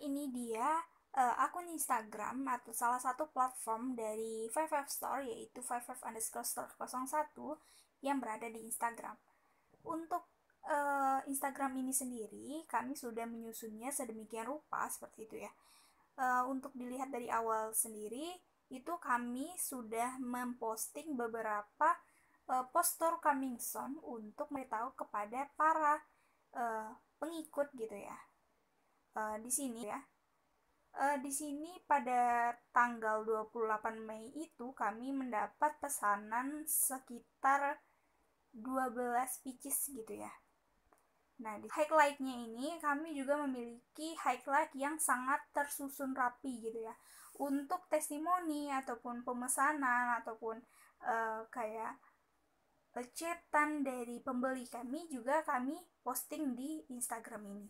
ini dia akun Instagram atau salah satu platform dari 55 Store, yaitu 55_store01 yang berada di Instagram. Untuk Instagram ini sendiri kami sudah menyusunnya sedemikian rupa seperti itu ya. Untuk dilihat dari awal sendiri itu kami sudah memposting beberapa poster coming soon untuk memberitahu kepada para pengikut gitu ya. Di sini ya. Di sini pada tanggal 28 Mei itu kami mendapat pesanan sekitar 12 pieces gitu ya. Nah, di highlight-nya ini kami juga memiliki highlight yang sangat tersusun rapi gitu ya. Untuk testimoni ataupun pemesanan ataupun kayak chatan dari pembeli kami juga kami posting di Instagram ini.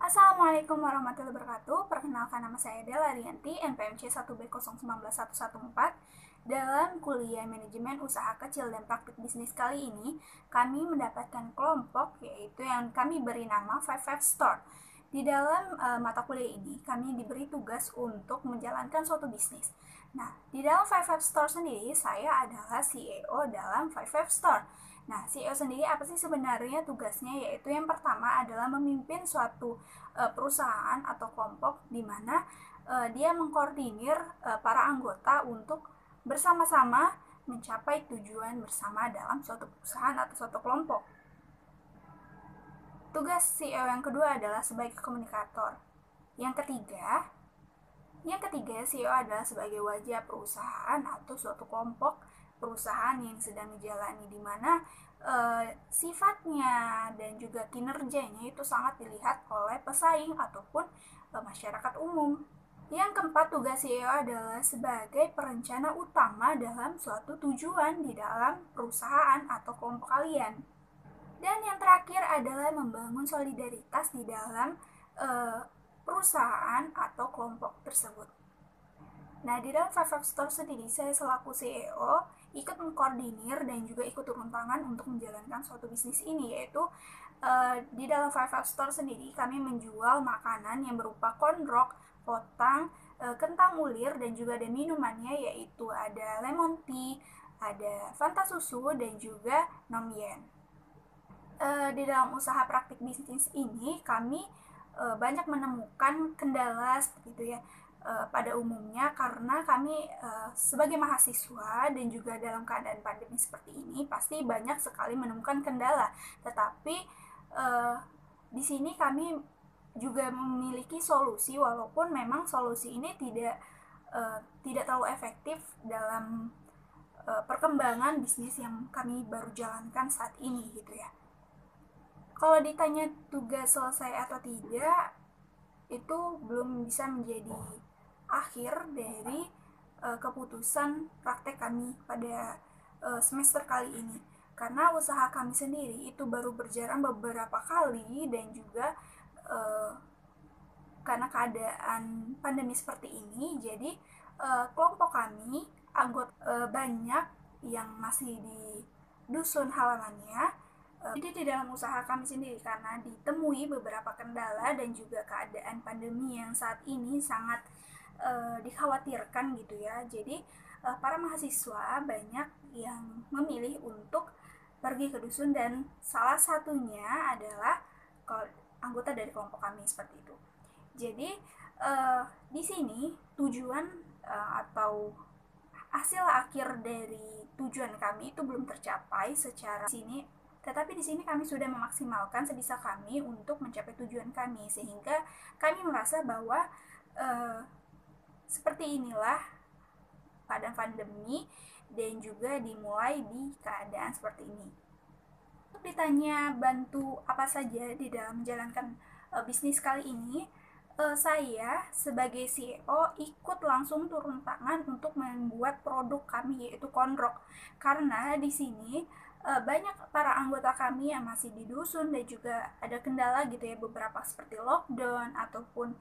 Assalamualaikum warahmatullahi wabarakatuh. Perkenalkan, nama saya Della Rianti, NPMC 1B019114. Dalam kuliah manajemen usaha kecil dan praktik bisnis kali ini, kami mendapatkan kelompok yaitu yang kami beri nama 55 Store. Di dalam mata kuliah ini, kami diberi tugas untuk menjalankan suatu bisnis. Nah, di dalam 55 Store sendiri, saya adalah CEO dalam 55 Store. Nah, CEO sendiri apa sih sebenarnya tugasnya? Yaitu yang pertama adalah memimpin suatu perusahaan atau kelompok di mana dia mengkoordinir para anggota untuk bersama-sama mencapai tujuan bersama dalam suatu perusahaan atau suatu kelompok. Tugas CEO yang kedua adalah sebagai komunikator. Yang ketiga CEO adalah sebagai wajah perusahaan atau suatu kelompok perusahaan yang sedang dijalani, di mana sifatnya dan juga kinerjanya itu sangat dilihat oleh pesaing ataupun masyarakat umum. Yang keempat, tugas CEO adalah sebagai perencana utama dalam suatu tujuan di dalam perusahaan atau kelompok kalian. Dan yang terakhir adalah membangun solidaritas di dalam perusahaan atau kelompok tersebut. Nah, di dalam 55 Store sendiri, saya selaku CEO ikut mengkoordinir dan juga ikut turun tangan untuk menjalankan suatu bisnis ini, yaitu di dalam 55 Store sendiri kami menjual makanan yang berupa kondrok, potang, kentang ulir, dan juga ada minumannya, yaitu ada lemon tea, ada Fanta susu, dan juga nomyen. Di dalam usaha praktik bisnis ini kami banyak menemukan kendala seperti itu ya, pada umumnya karena kami sebagai mahasiswa dan juga dalam keadaan pandemi seperti ini pasti banyak sekali menemukan kendala, tetapi di sini kami juga memiliki solusi, walaupun memang solusi ini tidak terlalu efektif dalam perkembangan bisnis yang kami baru jalankan saat ini gitu ya. Kalau ditanya tugas selesai atau tidak, itu belum bisa menjadi akhir dari keputusan praktek kami pada semester kali ini, karena usaha kami sendiri itu baru berjalan beberapa kali dan juga karena keadaan pandemi seperti ini, jadi kelompok kami anggota banyak yang masih di dusun halamannya. Jadi di dalam usaha kami sendiri, karena ditemui beberapa kendala dan juga keadaan pandemi yang saat ini sangat dikhawatirkan gitu ya, jadi para mahasiswa banyak yang memilih untuk pergi ke dusun, dan salah satunya adalah anggota dari kelompok kami seperti itu. Jadi di sini tujuan atau hasil akhir dari tujuan kami itu belum tercapai secara sini, tetapi di sini kami sudah memaksimalkan sebisa kami untuk mencapai tujuan kami, sehingga kami merasa bahwa seperti inilah keadaan pandemi dan juga dimulai di keadaan seperti ini. Untuk ditanya bantu apa saja di dalam menjalankan bisnis kali ini, saya sebagai CEO ikut langsung turun tangan untuk membuat produk kami, yaitu kondrok, karena di sini banyak para anggota kami yang masih di dusun dan juga ada kendala gitu ya, beberapa seperti lockdown ataupun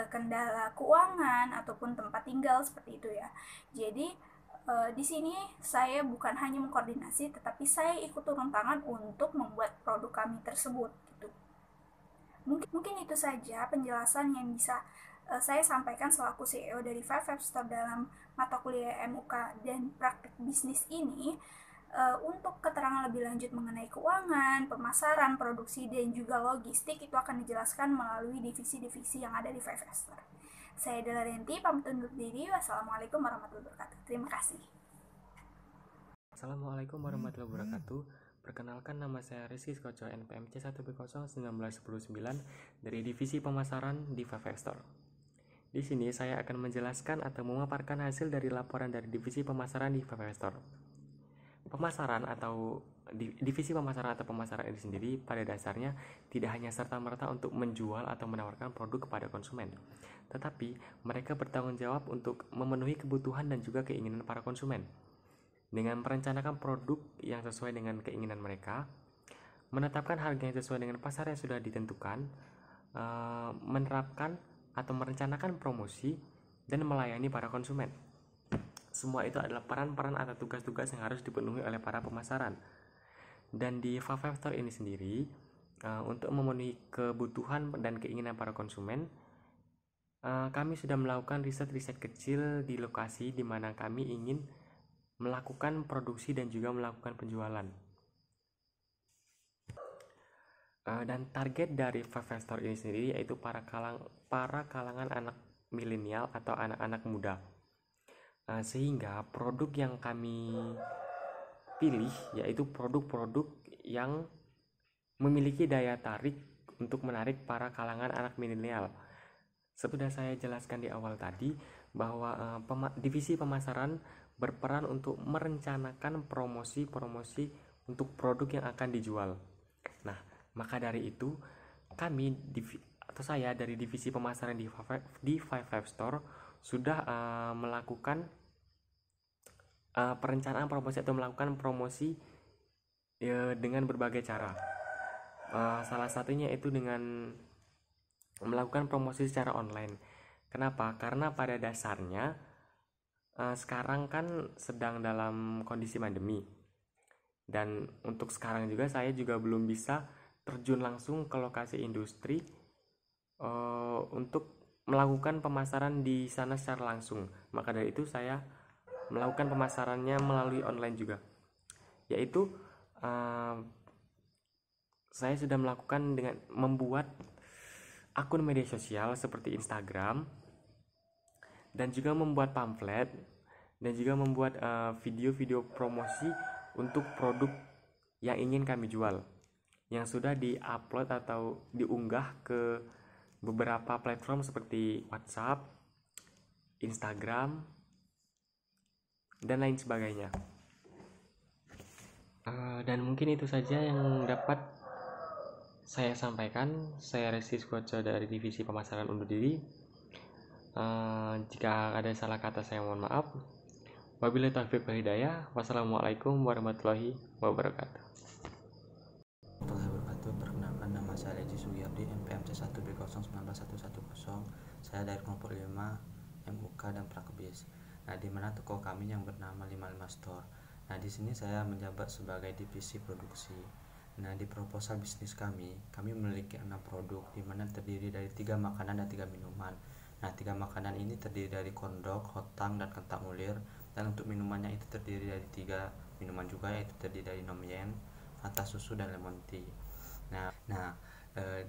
kendala keuangan ataupun tempat tinggal seperti itu ya. Jadi di sini saya bukan hanya mengkoordinasi, tetapi saya ikut turun tangan untuk membuat produk kami tersebut gitu. Mungkin itu saja penjelasan yang bisa saya sampaikan selaku CEO dari Five Store dalam mata kuliah MUK dan praktik bisnis ini. Untuk keterangan lebih lanjut mengenai keuangan, pemasaran, produksi, dan juga logistik itu akan dijelaskan melalui divisi-divisi yang ada di Five Store. Saya Dela Renti, pamit undur diri. Wassalamualaikum warahmatullahi wabarakatuh. Terima kasih. Assalamualaikum warahmatullahi wabarakatuh. Perkenalkan, nama saya Rizky Skoco, NPM C1B01999 dari Divisi Pemasaran di Five Store. Di sini saya akan menjelaskan atau memaparkan hasil dari laporan dari Divisi Pemasaran di Five Store. Pemasaran atau divisi pemasaran atau pemasaran ini sendiri pada dasarnya tidak hanya serta-merta untuk menjual atau menawarkan produk kepada konsumen, tetapi mereka bertanggung jawab untuk memenuhi kebutuhan dan juga keinginan para konsumen dengan merencanakan produk yang sesuai dengan keinginan mereka, menetapkan harga yang sesuai dengan pasar yang sudah ditentukan, menerapkan atau merencanakan promosi, dan melayani para konsumen. Semua itu adalah peran-peran atau tugas-tugas yang harus dipenuhi oleh para pemasaran. Dan di Five Store ini sendiri, untuk memenuhi kebutuhan dan keinginan para konsumen, kami sudah melakukan riset-riset kecil di lokasi di mana kami ingin melakukan produksi dan juga melakukan penjualan. Dan target dari Five Store ini sendiri yaitu para kalangan anak milenial atau anak-anak muda. Sehingga produk yang kami pilih yaitu produk-produk yang memiliki daya tarik untuk menarik para kalangan anak milenial. Sudah saya jelaskan di awal tadi bahwa divisi pemasaran berperan untuk merencanakan promosi-promosi untuk produk yang akan dijual. Nah, maka dari itu saya dari divisi pemasaran di Five Store sudah melakukan perencanaan promosi atau melakukan promosi dengan berbagai cara. Salah satunya itu dengan melakukan promosi secara online. Kenapa? Karena pada dasarnya sekarang kan sedang dalam kondisi pandemi, dan untuk sekarang juga saya juga belum bisa terjun langsung ke lokasi industri untuk melakukan pemasaran di sana secara langsung. Maka dari itu saya melakukan pemasarannya melalui online juga, yaitu saya sudah melakukan dengan membuat akun media sosial seperti Instagram, dan juga membuat pamflet, dan juga membuat video-video promosi untuk produk yang ingin kami jual, yang sudah di-upload atau diunggah ke beberapa platform seperti WhatsApp, Instagram, dan lain sebagainya. Dan mungkin itu saja yang dapat saya sampaikan. Saya Rizky Skoco dari Divisi Pemasaran undur diri. Jika ada salah kata saya mohon maaf. Wabillahi taufiq wal hidayah. Wassalamualaikum warahmatullahi wabarakatuh. Perkenalkan, nama saya Leji Sugiyardi, NPM C1B0191110. Saya dari kelompok 5 MUK dan Prakbis. Nah, di mana toko kami yang bernama 55 Store. Nah, di sini saya menjabat sebagai divisi produksi. Nah, di proposal bisnis kami memiliki 6 produk, di mana terdiri dari 3 makanan dan 3 minuman. Nah, 3 makanan ini terdiri dari kondok, hotang, dan kentak mulir. Dan untuk minumannya itu terdiri dari 3 minuman juga, yaitu terdiri dari nomyen, Fanta susu, dan lemon tea. Nah,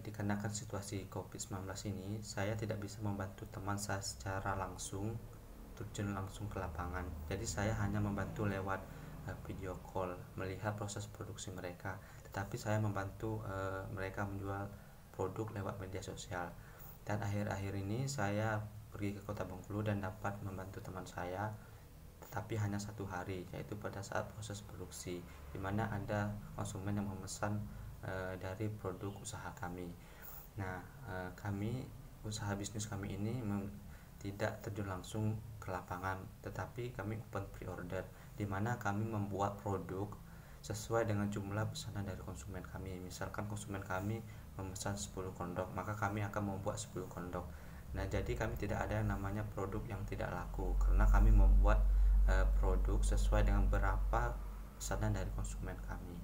dikarenakan situasi COVID-19 ini, saya tidak bisa membantu teman saya secara langsung, terjun langsung ke lapangan. Jadi saya hanya membantu lewat video call, melihat proses produksi mereka. Tetapi saya membantu mereka menjual produk lewat media sosial. Dan akhir-akhir ini saya pergi ke Kota Bengkulu dan dapat membantu teman saya, tetapi hanya 1 hari, yaitu pada saat proses produksi, di mana ada konsumen yang memesan dari produk usaha kami. Nah, usaha bisnis kami ini tidak terjun langsung ke lapangan, tetapi kami open pre-order, di mana kami membuat produk sesuai dengan jumlah pesanan dari konsumen kami. Misalkan konsumen kami memesan 10 kondok, maka kami akan membuat 10 kondok. Nah, jadi kami tidak ada yang namanya produk yang tidak laku, karena kami membuat produk sesuai dengan berapa pesanan dari konsumen kami.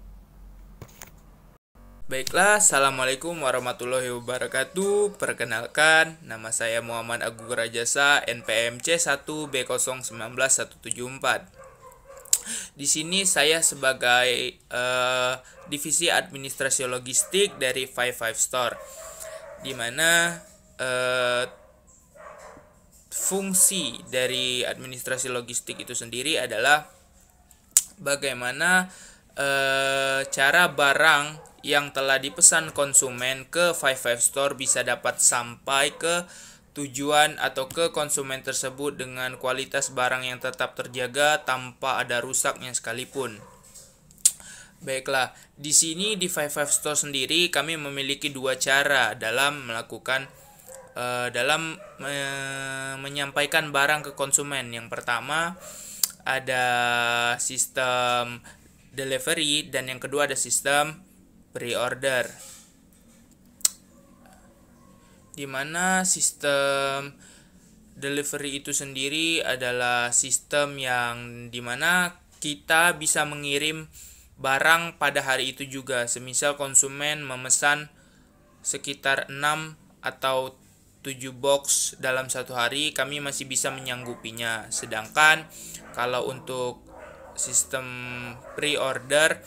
Baiklah, Assalamualaikum warahmatullahi wabarakatuh. Perkenalkan, nama saya Muhammad Agung Rajasa, NPMC 1B019174. Di sini saya sebagai divisi administrasi logistik dari 55 Store, di mana fungsi dari administrasi logistik itu sendiri adalah bagaimana cara barang yang telah dipesan konsumen ke 55 Store bisa dapat sampai ke tujuan atau ke konsumen tersebut dengan kualitas barang yang tetap terjaga tanpa ada rusaknya sekalipun. Baiklah, di sini di 55 Store sendiri kami memiliki dua cara dalam melakukan menyampaikan barang ke konsumen. Yang pertama ada sistem delivery dan yang kedua ada sistem pre-order, di mana sistem delivery itu sendiri adalah sistem yang dimana kita bisa mengirim barang pada hari itu juga. Semisal konsumen memesan sekitar 6 atau 7 box dalam satu hari, kami masih bisa menyanggupinya. Sedangkan kalau untuk sistem pre-order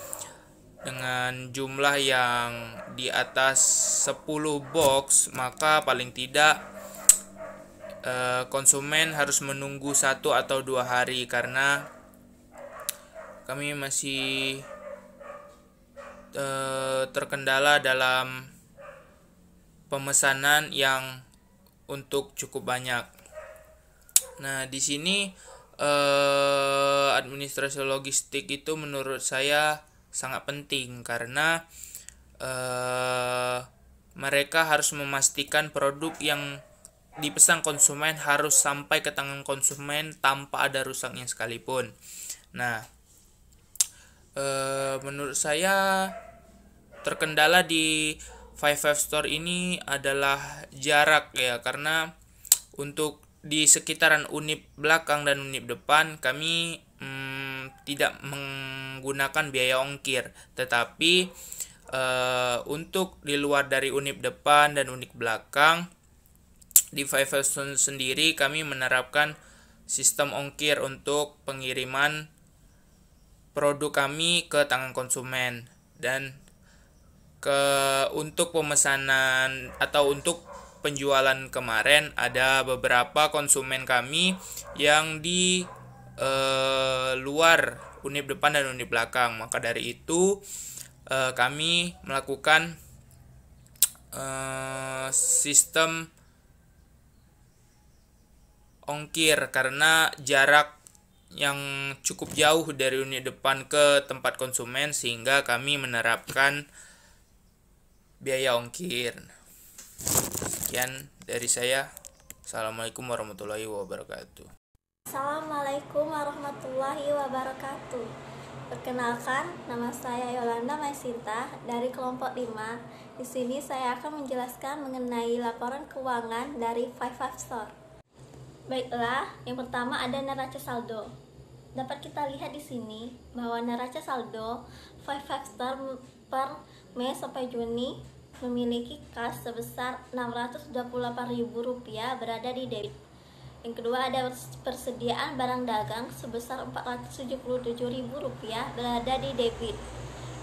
dengan jumlah yang di atas 10 box, maka paling tidak konsumen harus menunggu 1 atau 2 hari karena kami masih terkendala dalam pemesanan yang untuk cukup banyak. Nah, di sini administrasi logistik itu menurut saya sangat penting karena mereka harus memastikan produk yang dipesan konsumen harus sampai ke tangan konsumen tanpa ada rusaknya sekalipun. Nah, menurut saya terkendala di 55 Store ini adalah jarak ya, karena untuk di sekitaran unit belakang dan unit depan kami tidak menggunakan biaya ongkir, tetapi untuk di luar dari unit depan dan unit belakang di 55 Store sendiri kami menerapkan sistem ongkir untuk pengiriman produk kami ke tangan konsumen. Dan untuk pemesanan atau untuk penjualan kemarin ada beberapa konsumen kami yang di luar unit depan dan unit belakang. Maka dari itu kami melakukan sistem ongkir karena jarak yang cukup jauh dari unit depan ke tempat konsumen, sehingga kami menerapkan biaya ongkir. Sekian dari saya. Assalamualaikum warahmatullahi wabarakatuh. Assalamualaikum warahmatullahi wabarakatuh. Perkenalkan, nama saya Yolanda Maisinta dari kelompok 5. Di sini saya akan menjelaskan mengenai laporan keuangan dari 55 Store. Baiklah, yang pertama ada neraca saldo. Dapat kita lihat di sini bahwa neraca saldo 55 Store per Mei sampai Juni memiliki kas sebesar Rp628.000 berada di debit. Yang kedua ada persediaan barang dagang sebesar Rp477.000 berada di debit.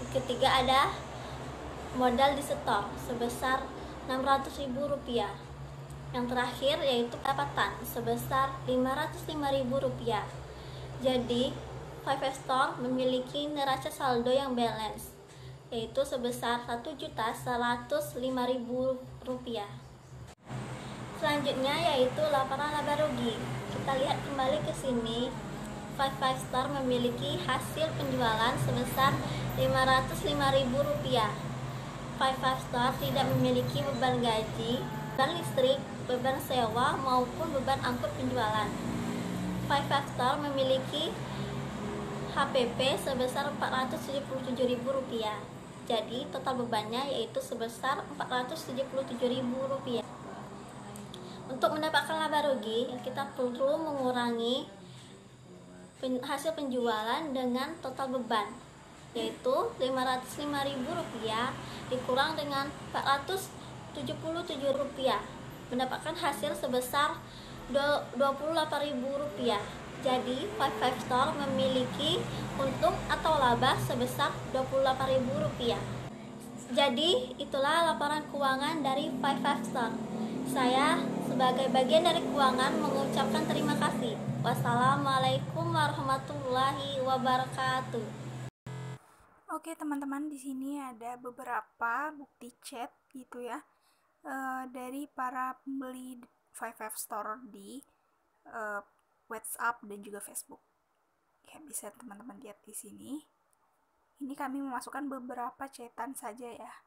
Yang ketiga ada modal di setor sebesar Rp600.000. Yang terakhir yaitu pendapatan sebesar Rp505.000. Jadi 55 Store memiliki neraca saldo yang balance, yaitu sebesar Rp1.105.000. Selanjutnya yaitu laporan laba rugi. Kita lihat kembali ke sini. 55 Store memiliki hasil penjualan sebesar Rp505.000. 55 Store tidak memiliki beban gaji, beban listrik, beban sewa maupun beban angkut penjualan. 55 Store memiliki HPP sebesar Rp477.000. Jadi total bebannya yaitu sebesar Rp477.000. Untuk mendapatkan laba rugi, kita perlu mengurangi hasil penjualan dengan total beban. yaitu Rp505.000 dikurang dengan Rp477, mendapatkan hasil sebesar Rp28.000. Jadi, Five Store memiliki untung atau laba sebesar Rp28.000. Jadi, itulah laporan keuangan dari Five Store. Saya sebagai bagian dari keuangan mengucapkan terima kasih. Wassalamualaikum warahmatullahi wabarakatuh. Oke teman-teman, di sini ada beberapa bukti chat gitu ya dari para pembeli Five Store di WhatsApp dan juga Facebook. Ya, bisa teman-teman lihat di sini. Ini kami memasukkan beberapa chatan saja ya.